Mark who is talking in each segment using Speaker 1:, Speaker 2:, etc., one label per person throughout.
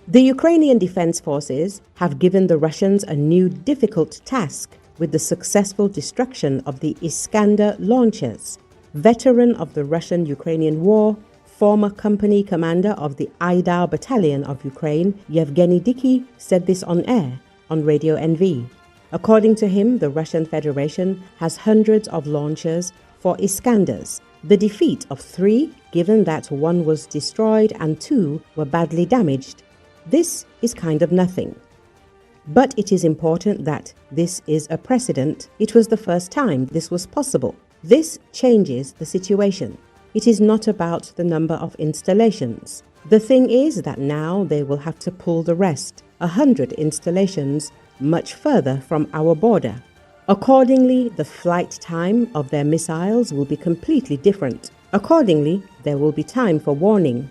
Speaker 1: The Ukrainian Defense Forces have given the Russians a new difficult task with the successful destruction of the Iskander launchers. Veteran of the Russian-Ukrainian War, former company commander of the Aidar battalion of Ukraine, Yevgeny Diky, said this on air on Radio NV. According to him, the Russian Federation has hundreds of launchers for Iskanders. The defeat of 3, given that 1 was destroyed and 2 were badly damaged, this is kind of nothing. But it is important that this is a precedent. It was the first time this was possible. This changes the situation. It is not about the number of installations. The thing is that now they will have to pull the rest, 100 installations, much further from our border. Accordingly, the flight time of their missiles will be completely different. Accordingly, there will be time for warning,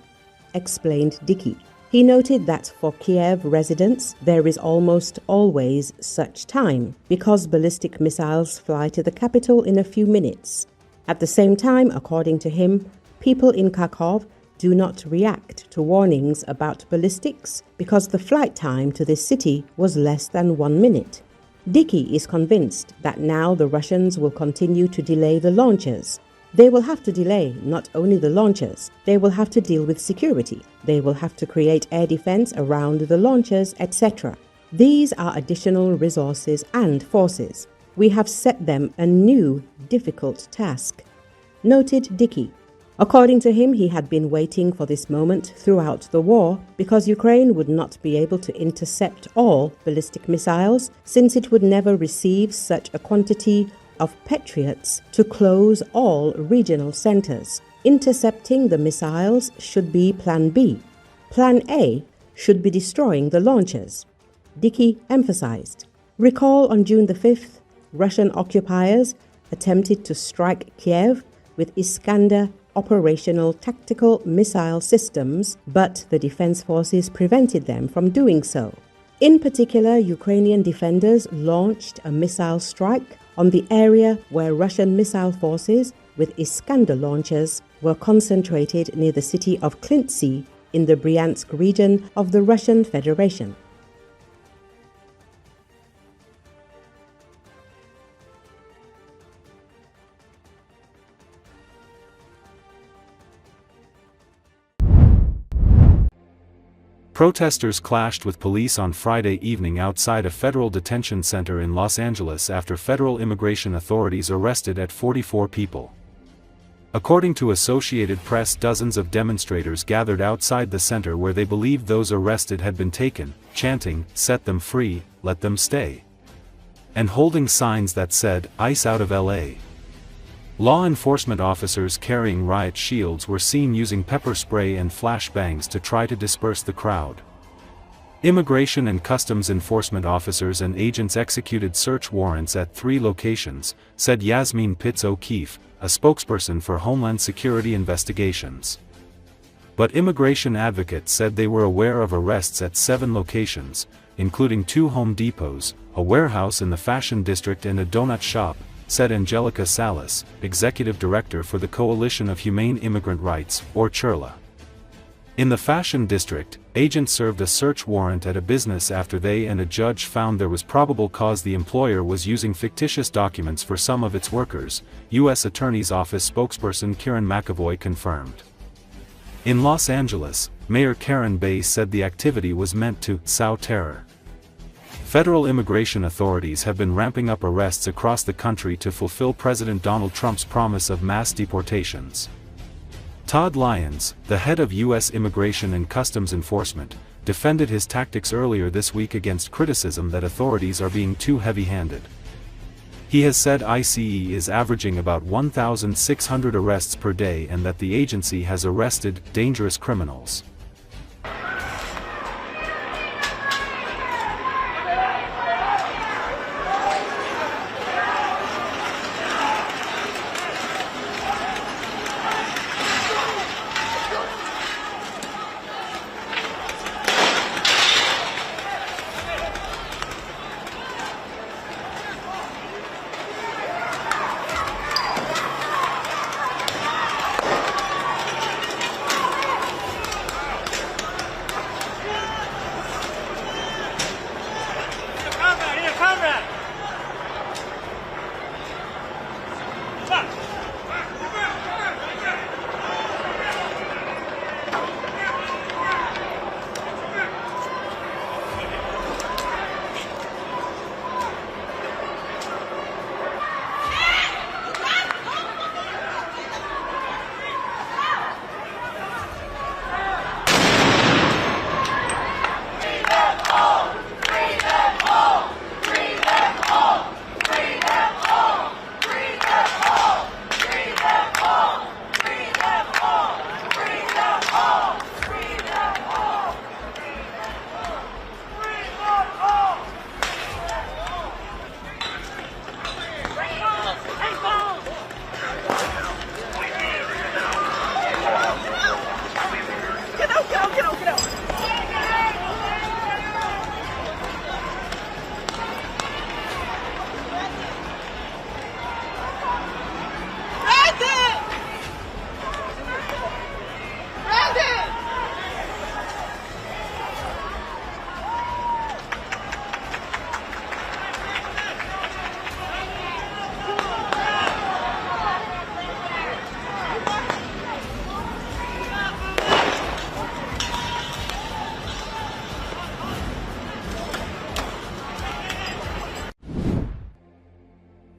Speaker 1: explained Diky. He noted that for Kiev residents, there is almost always such time because ballistic missiles fly to the capital in a few minutes. At the same time, according to him, people in Kharkov do not react to warnings about ballistics because the flight time to this city was less than 1 minute. Diky is convinced that now the Russians will continue to delay the launchers. They will have to delay not only the launchers, they will have to deal with security. They will have to create air defense around the launchers, etc. These are additional resources and forces. We have set them a new, difficult task, noted Diky. According to him, he had been waiting for this moment throughout the war because Ukraine would not be able to intercept all ballistic missiles since it would never receive such a quantity of Patriots to close all regional centers. Intercepting the missiles should be Plan B. Plan A should be destroying the launchers, Diky emphasized. Recall on June the 5th, Russian occupiers attempted to strike Kiev with Iskander operational tactical missile systems, but the defense forces prevented them from doing so. In particular, Ukrainian defenders launched a missile strike on the area where Russian missile forces with Iskander launchers were concentrated near the city of Klintsy in the Bryansk region of the Russian Federation.
Speaker 2: Protesters clashed with police on Friday evening outside a federal detention center in Los Angeles after federal immigration authorities arrested 44 people. According to Associated Press, dozens of demonstrators gathered outside the center where they believed those arrested had been taken, chanting, "Set them free, let them stay," and holding signs that said, "ICE out of LA." Law enforcement officers carrying riot shields were seen using pepper spray and flashbangs to try to disperse the crowd. Immigration and Customs Enforcement officers and agents executed search warrants at 3 locations, said Yasmin Pitts O'Keefe, a spokesperson for Homeland Security investigations. But immigration advocates said they were aware of arrests at 7 locations, including 2 Home Depots, a warehouse in the Fashion District and a donut shop, said Angelica Salas, executive director for the Coalition of Humane Immigrant Rights, or CHIRLA. In the Fashion District, agents served a search warrant at a business after they and a judge found there was probable cause the employer was using fictitious documents for some of its workers, U.S. Attorney's Office spokesperson Kieran McAvoy confirmed. In Los Angeles, Mayor Karen Bass said the activity was meant to sow terror. Federal immigration authorities have been ramping up arrests across the country to fulfill President Donald Trump's promise of mass deportations. Todd Lyons, the head of U.S. Immigration and Customs Enforcement, defended his tactics earlier this week against criticism that authorities are being too heavy-handed. He has said ICE is averaging about 1,600 arrests per day and that the agency has arrested dangerous criminals.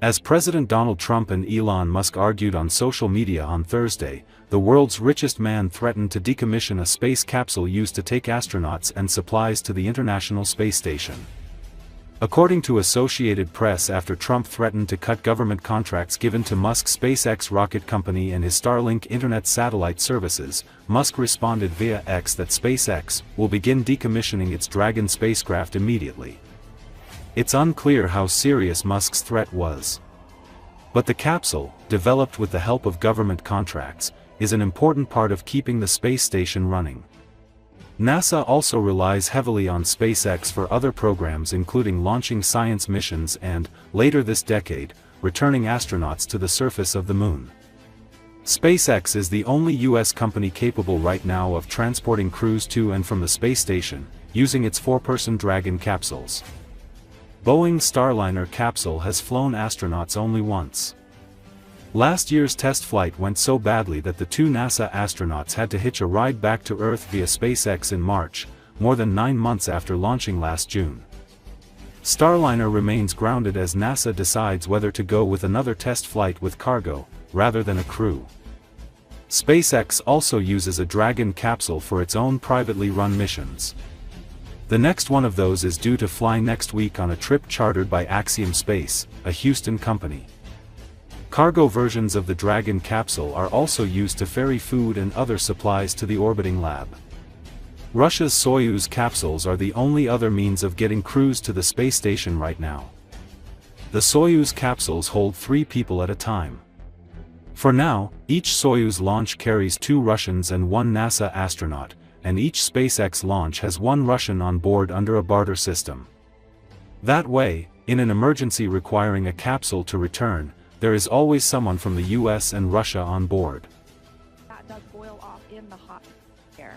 Speaker 2: As President Donald Trump and Elon Musk argued on social media on Thursday, the world's richest man threatened to decommission a space capsule used to take astronauts and supplies to the International Space Station. According to Associated Press, after Trump threatened to cut government contracts given to Musk's SpaceX rocket company and his Starlink internet satellite services, Musk responded via X that SpaceX will begin decommissioning its Dragon spacecraft immediately. It's unclear how serious Musk's threat was. But the capsule, developed with the help of government contracts, is an important part of keeping the space station running. NASA also relies heavily on SpaceX for other programs, including launching science missions and, later this decade, returning astronauts to the surface of the Moon. SpaceX is the only U.S. company capable right now of transporting crews to and from the space station, using its 4-person Dragon capsules. Boeing's Starliner capsule has flown astronauts only once. Last year's test flight went so badly that the 2 NASA astronauts had to hitch a ride back to Earth via SpaceX in March, more than 9 months after launching last June. Starliner remains grounded as NASA decides whether to go with another test flight with cargo, rather than a crew. SpaceX also uses a Dragon capsule for its own privately run missions. The next one of those is due to fly next week on a trip chartered by Axiom Space, a Houston company. Cargo versions of the Dragon capsule are also used to ferry food and other supplies to the orbiting lab. Russia's Soyuz capsules are the only other means of getting crews to the space station right now. The Soyuz capsules hold 3 people at a time. For now, each Soyuz launch carries 2 Russians and 1 NASA astronaut, and each SpaceX launch has 1 Russian on board under a barter system. That way, in an emergency requiring a capsule to return, there is always someone from the US and Russia on board.
Speaker 3: That does boil off in the hot air.